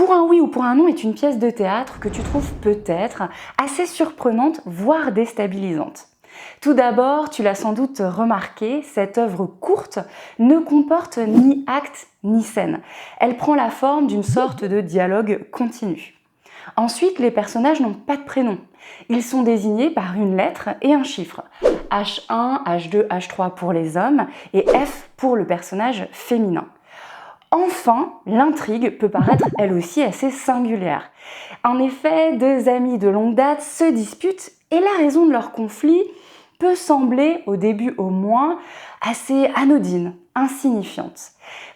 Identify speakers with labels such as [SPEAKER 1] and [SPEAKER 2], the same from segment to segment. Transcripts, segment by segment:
[SPEAKER 1] Pour un oui ou pour un non est une pièce de théâtre que tu trouves peut-être assez surprenante, voire déstabilisante. Tout d'abord, tu l'as sans doute remarqué, cette œuvre courte ne comporte ni acte ni scène. Elle prend la forme d'une sorte de dialogue continu. Ensuite, les personnages n'ont pas de prénom. Ils sont désignés par une lettre et un chiffre. H1, H2, H3 pour les hommes et F pour le personnage féminin. Enfin, l'intrigue peut paraître elle aussi assez singulière. En effet, deux amis de longue date se disputent et la raison de leur conflit peut sembler, au début au moins, assez anodine, insignifiante.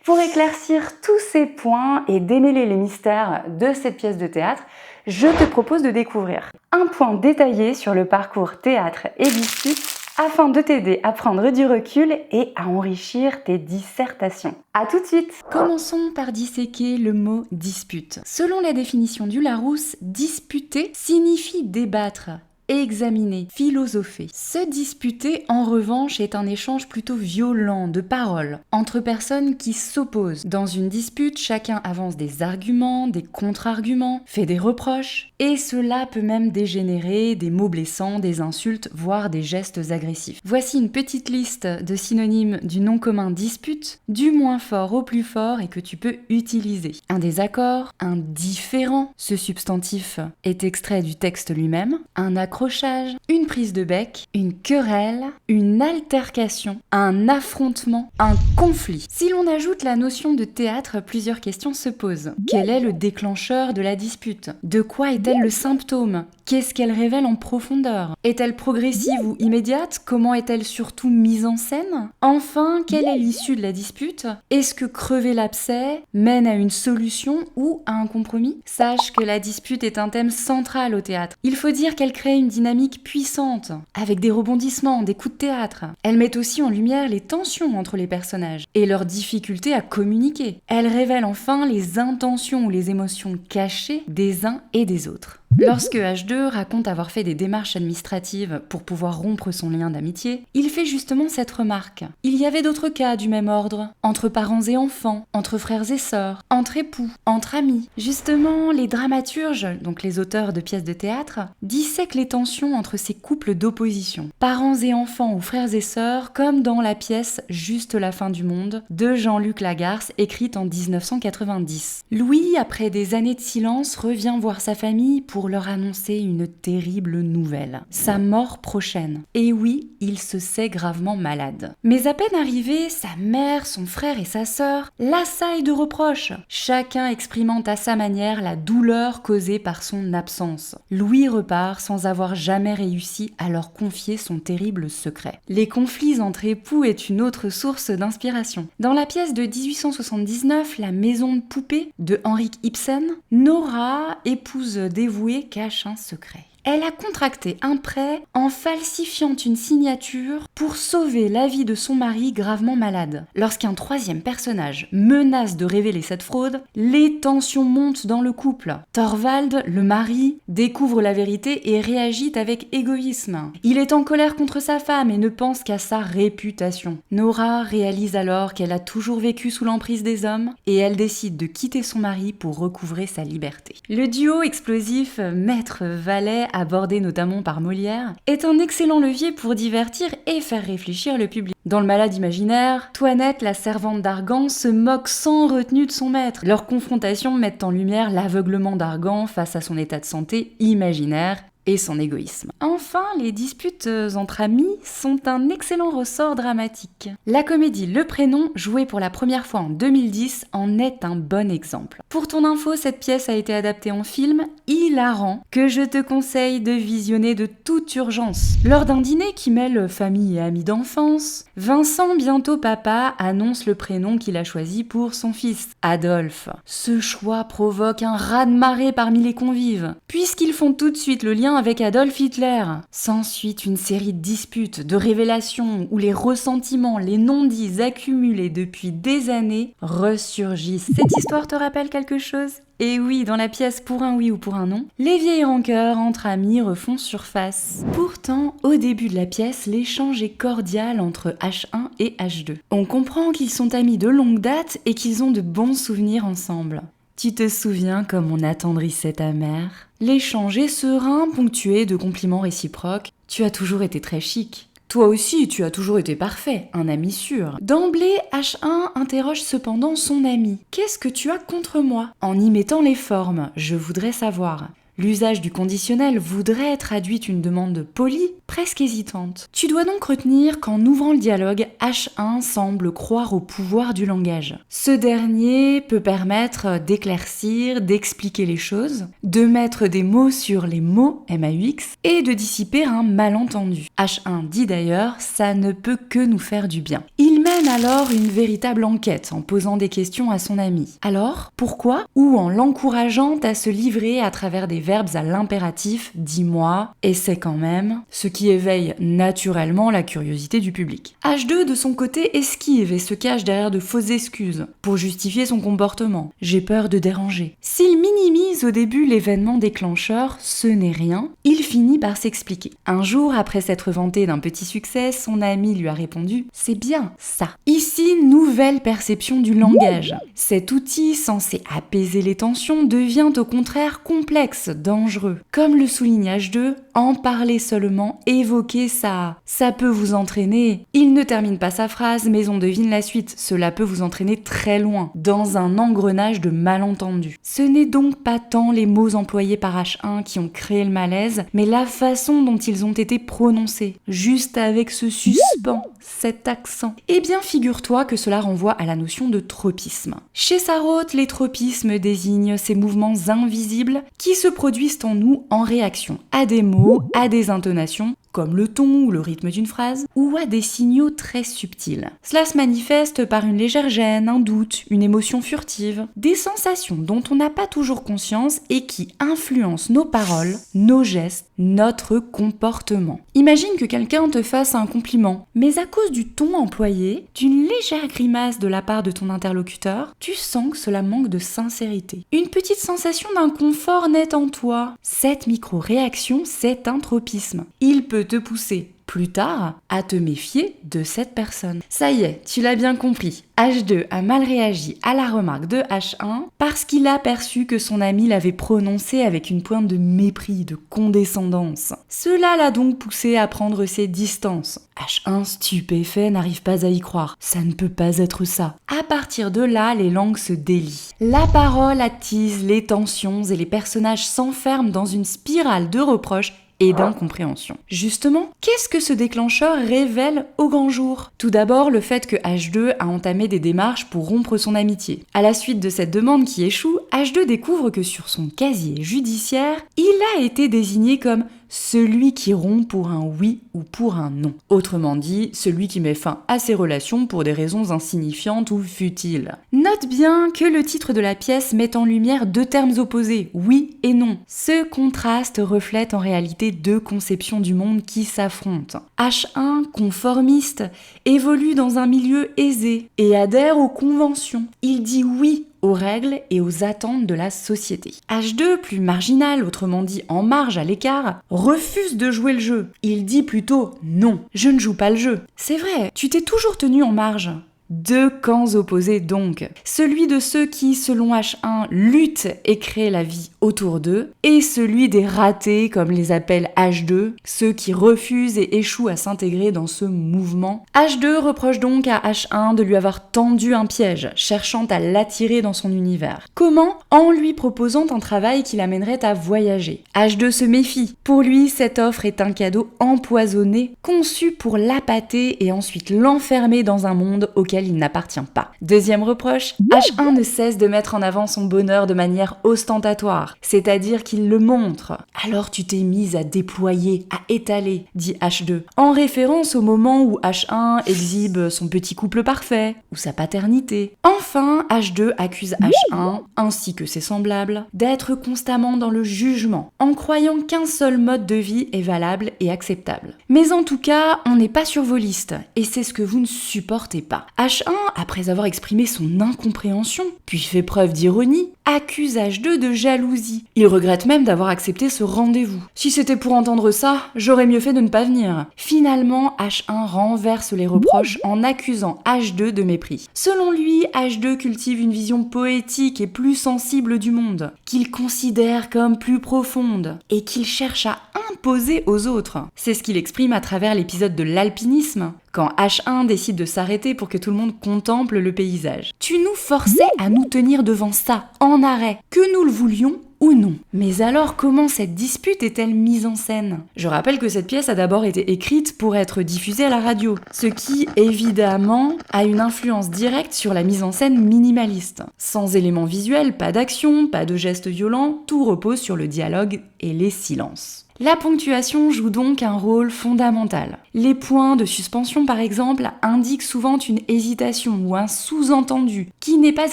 [SPEAKER 1] Pour éclaircir tous ces points et démêler les mystères de cette pièce de théâtre, je te propose de découvrir un point détaillé sur le parcours théâtre et dispute afin de t'aider à prendre du recul et à enrichir tes dissertations. À tout de suite! Commençons par disséquer le mot dispute. Selon la définition du Larousse, disputer signifie débattre, examiner, philosopher. Se disputer, en revanche, est un échange plutôt violent de paroles entre personnes qui s'opposent. Dans une dispute, chacun avance des arguments, des contre-arguments, fait des reproches, et cela peut même dégénérer des mots blessants, des insultes, voire des gestes agressifs. Voici une petite liste de synonymes du nom commun dispute, du moins fort au plus fort et que tu peux utiliser. Un désaccord, un différend, ce substantif est extrait du texte lui-même, un accrochage, une prise de bec, une querelle, une altercation, un affrontement, un conflit. Si l'on ajoute la notion de théâtre, plusieurs questions se posent. Quel est le déclencheur de la dispute? De quoi est-elle le symptôme? Qu'est-ce qu'elle révèle en profondeur? Est-elle progressive ou immédiate? Comment est-elle surtout mise en scène? Enfin, quelle est l'issue de la dispute? Est-ce que crever l'abcès mène à une solution ou à un compromis? Sache que la dispute est un thème central au théâtre. Il faut dire qu'elle crée une dynamique puissante, avec des rebondissements, des coups de théâtre. Elle met aussi en lumière les tensions entre les personnages et leur difficulté à communiquer. Elle révèle enfin les intentions ou les émotions cachées des uns et des autres. Lorsque H2 raconte avoir fait des démarches administratives pour pouvoir rompre son lien d'amitié, il fait justement cette remarque. Il y avait d'autres cas du même ordre, entre parents et enfants, entre frères et sœurs, entre époux, entre amis. Justement, les dramaturges, donc les auteurs de pièces de théâtre, dissèquent les tensions entre ces couples d'opposition. Parents et enfants ou frères et sœurs, comme dans la pièce Juste la fin du monde de Jean-Luc Lagarce, écrite en 1990. Louis, après des années de silence, revient voir sa famille pour leur annoncer une terrible nouvelle. Sa mort prochaine. Et oui, il se sait gravement malade. Mais à peine arrivé, sa mère, son frère et sa sœur l'assaillent de reproches. Chacun expérimente à sa manière la douleur causée par son absence. Louis repart sans avoir jamais réussi à leur confier son terrible secret. Les conflits entre époux est une autre source d'inspiration. Dans la pièce de 1879, La maison de poupée de Henrik Ibsen, Nora, épouse dévouée, cache un secret. Elle a contracté un prêt en falsifiant une signature pour sauver la vie de son mari gravement malade. Lorsqu'un troisième personnage menace de révéler cette fraude, les tensions montent dans le couple. Thorvald, le mari, découvre la vérité et réagit avec égoïsme. Il est en colère contre sa femme et ne pense qu'à sa réputation. Nora réalise alors qu'elle a toujours vécu sous l'emprise des hommes et elle décide de quitter son mari pour recouvrer sa liberté. Le duo explosif maître-valet, abordé notamment par Molière, est un excellent levier pour divertir et faire réfléchir le public. Dans Le Malade imaginaire, Toinette, la servante d'Argan, se moque sans retenue de son maître. Leurs confrontations mettent en lumière l'aveuglement d'Argan face à son état de santé imaginaire et son égoïsme. Enfin, les disputes entre amis sont un excellent ressort dramatique. La comédie Le Prénom, jouée pour la première fois en 2010, en est un bon exemple. Pour ton info, cette pièce a été adaptée en film hilarant que je te conseille de visionner de toute urgence. Lors d'un dîner qui mêle famille et amis d'enfance, Vincent, bientôt papa, annonce le prénom qu'il a choisi pour son fils, Adolphe. Ce choix provoque un raz-de-marée parmi les convives, puisqu'ils font tout de suite le lien avec Adolf Hitler. S'ensuit une série de disputes, de révélations où les ressentiments, les non-dits accumulés depuis des années ressurgissent. Cette histoire te rappelle quelque chose ? Et oui, dans la pièce Pour un oui ou pour un non, les vieilles rancœurs entre amis refont surface. Pourtant, au début de la pièce, l'échange est cordial entre H1 et H2. On comprend qu'ils sont amis de longue date et qu'ils ont de bons souvenirs ensemble. Tu te souviens comme on attendrissait ta mère? L'échange est serein, ponctué de compliments réciproques. Tu as toujours été très chic. Toi aussi, tu as toujours été parfait, un ami sûr. D'emblée, H1 interroge cependant son ami. Qu'est-ce que tu as contre moi? En y mettant les formes, je voudrais savoir. L'usage du conditionnel voudrait traduire une demande polie, presque hésitante. Tu dois donc retenir qu'en ouvrant le dialogue, H1 semble croire au pouvoir du langage. Ce dernier peut permettre d'éclaircir, d'expliquer les choses, de mettre des mots sur les mots, MAUX, et de dissiper un malentendu. H1 dit d'ailleurs « ça ne peut que nous faire du bien ». Il mène alors une véritable enquête en posant des questions à son ami. Alors, pourquoi? Ou en l'encourageant à se livrer à travers des verbes à l'impératif « dis-moi » et « c'est quand même », ce qui éveille naturellement la curiosité du public. H2 de son côté esquive et se cache derrière de fausses excuses pour justifier son comportement. J'ai peur de déranger. S'il minimise au début l'événement déclencheur, ce n'est rien, il finit par s'expliquer. Un jour, après s'être vanté d'un petit succès, son ami lui a répondu « c'est bien ça ». Ici, nouvelle perception du langage. Cet outil censé apaiser les tensions devient au contraire complexe, dangereux. Comme le souligne H2, en parler seulement, évoquer ça peut vous entraîner. Il ne termine pas sa phrase, mais on devine la suite. Cela peut vous entraîner très loin, dans un engrenage de malentendus. Ce n'est donc pas tant les mots employés par H1 qui ont créé le malaise, mais la façon dont ils ont été prononcés, juste avec ce suspens, cet accent. Eh bien, figure-toi que cela renvoie à la notion de tropisme. Chez Sarraute, les tropismes désignent ces mouvements invisibles qui se produisent en nous en réaction à des mots, à des intonations, comme le ton ou le rythme d'une phrase, ou à des signaux très subtils. Cela se manifeste par une légère gêne, un doute, une émotion furtive, des sensations dont on n'a pas toujours conscience et qui influencent nos paroles, nos gestes, notre comportement. Imagine que quelqu'un te fasse un compliment, mais à cause du ton employé, d'une légère grimace de la part de ton interlocuteur, tu sens que cela manque de sincérité. Une petite sensation d'inconfort naît en toi. Cette micro-réaction, c'est un tropisme. Il peut te pousser plus tard à te méfier de cette personne. Ça y est, tu l'as bien compris. H2 a mal réagi à la remarque de H1 parce qu'il a perçu que son ami l'avait prononcé avec une pointe de mépris, de condescendance. Cela l'a donc poussé à prendre ses distances. H1, stupéfait, n'arrive pas à y croire. Ça ne peut pas être ça. À partir de là, les langues se délient. La parole attise les tensions et les personnages s'enferment dans une spirale de reproches et d'incompréhension. Justement, qu'est-ce que ce déclencheur révèle au grand jour? Tout d'abord, le fait que H2 a entamé des démarches pour rompre son amitié. À la suite de cette demande qui échoue, H2 découvre que sur son casier judiciaire, il a été désigné comme celui qui rompt pour un oui ou pour un non. Autrement dit, celui qui met fin à ses relations pour des raisons insignifiantes ou futiles. Note bien que le titre de la pièce met en lumière deux termes opposés, oui et non. Ce contraste reflète en réalité deux conceptions du monde qui s'affrontent. H1, conformiste, évolue dans un milieu aisé et adhère aux conventions. Il dit oui aux règles et aux attentes de la société. H2, plus marginal, autrement dit en marge à l'écart, refuse de jouer le jeu. Il dit plutôt non, je ne joue pas le jeu. C'est vrai, tu t'es toujours tenu en marge. Deux camps opposés donc, celui de ceux qui, selon H1, luttent et créent la vie autour d'eux, et celui des ratés, comme les appelle H2, ceux qui refusent et échouent à s'intégrer dans ce mouvement. H2 reproche donc à H1 de lui avoir tendu un piège, cherchant à l'attirer dans son univers. Comment? En lui proposant un travail qui l'amènerait à voyager. H2 se méfie. Pour lui, cette offre est un cadeau empoisonné, conçu pour l'appâter et ensuite l'enfermer dans un monde auquel il n'appartient pas. Deuxième reproche, H1 ne cesse de mettre en avant son bonheur de manière ostentatoire, c'est-à-dire qu'il le montre. Alors tu t'es mise à déployer, à étaler, dit H2, en référence au moment où H1 exhibe son petit couple parfait, ou sa paternité. Enfin, H2 accuse H1, ainsi que ses semblables, d'être constamment dans le jugement, en croyant qu'un seul mode de vie est valable et acceptable. Mais en tout cas, on n'est pas sur vos listes, et c'est ce que vous ne supportez pas. H1 H1, après avoir exprimé son incompréhension, puis fait preuve d'ironie, accuse H2 de jalousie. Il regrette même d'avoir accepté ce rendez-vous. Si c'était pour entendre ça, j'aurais mieux fait de ne pas venir. Finalement, H1 renverse les reproches en accusant H2 de mépris. Selon lui, H2 cultive une vision poétique et plus sensible du monde, qu'il considère comme plus profonde, et qu'il cherche à imposer aux autres. C'est ce qu'il exprime à travers l'épisode de l'alpinisme, quand H1 décide de s'arrêter pour que tout le monde contemple le paysage. Tu nous forçais à nous tenir devant ça, en arrêt, que nous le voulions ou non. Mais alors, comment cette dispute est-elle mise en scène? Je rappelle que cette pièce a d'abord été écrite pour être diffusée à la radio, ce qui, évidemment, a une influence directe sur la mise en scène minimaliste. Sans éléments visuels, pas d'action, pas de gestes violents, tout repose sur le dialogue et les silences. La ponctuation joue donc un rôle fondamental. Les points de suspension, par exemple, indiquent souvent une hésitation ou un sous-entendu qui n'est pas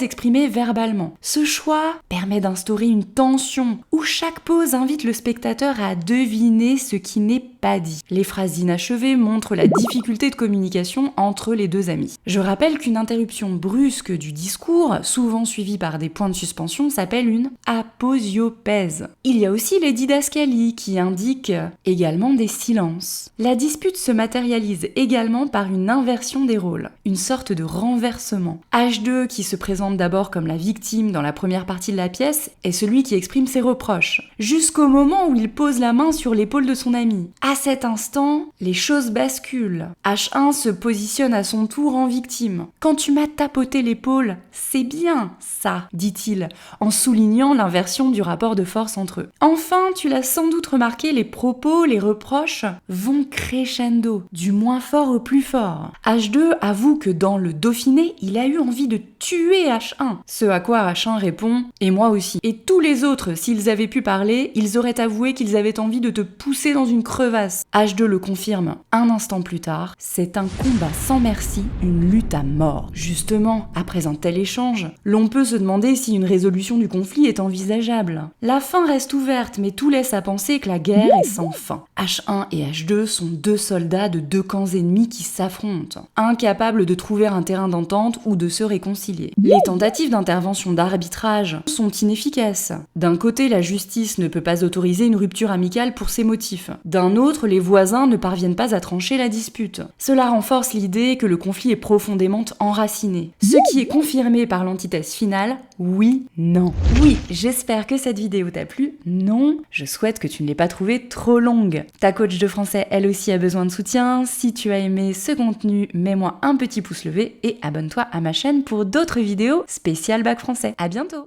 [SPEAKER 1] exprimé verbalement. Ce choix permet d'instaurer une tension où chaque pause invite le spectateur à deviner ce qui n'est pas dit. Les phrases inachevées montrent la difficulté de communication entre les deux amis. Je rappelle qu'une interruption brusque du discours, souvent suivie par des points de suspension, s'appelle une aposiopèse. Il y a aussi les didascalies qui indiquent également des silences. La dispute se matérialise également par une inversion des rôles, une sorte de renversement. H2, qui se présente d'abord comme la victime dans la première partie de la pièce, est celui qui exprime ses reproches, jusqu'au moment où il pose la main sur l'épaule de son ami. À cet instant, les choses basculent. H1 se positionne à son tour en victime. « Quand tu m'as tapoté l'épaule, c'est bien, ça », dit-il, en soulignant l'inversion du rapport de force entre eux. Enfin, tu l'as sans doute remarqué, les propos, les reproches vont crescendo, du moins fort au plus fort. H2 avoue que dans le Dauphiné, il a eu envie de tuer H1. Ce à quoi H1 répond « Et moi aussi ». Et tous les autres, s'ils avaient pu parler, ils auraient avoué qu'ils avaient envie de te pousser dans une crevasse. H2 le confirme un instant plus tard, c'est un combat sans merci, une lutte à mort. Justement, après un tel échange, l'on peut se demander si une résolution du conflit est envisageable. La fin reste ouverte, mais tout laisse à penser que la guerre est sans fin. H1 et H2 sont deux soldats de deux camps ennemis qui s'affrontent, incapables de trouver un terrain d'entente ou de se réconcilier. Les tentatives d'intervention d'arbitrage sont inefficaces. D'un côté, la justice ne peut pas autoriser une rupture amicale pour ses motifs. D'un autre, les voisins ne parviennent pas à trancher la dispute. Cela renforce l'idée que le conflit est profondément enraciné. Ce qui est confirmé par l'antithèse finale, oui, non. Oui, j'espère que cette vidéo t'a plu. Non, je souhaite que tu ne l'aies pas trouvée trop longue. Ta coach de français, elle aussi, a besoin de soutien. Si tu as aimé ce contenu, mets-moi un petit pouce levé et abonne-toi à ma chaîne pour d'autres vidéos spéciales bac français. À bientôt!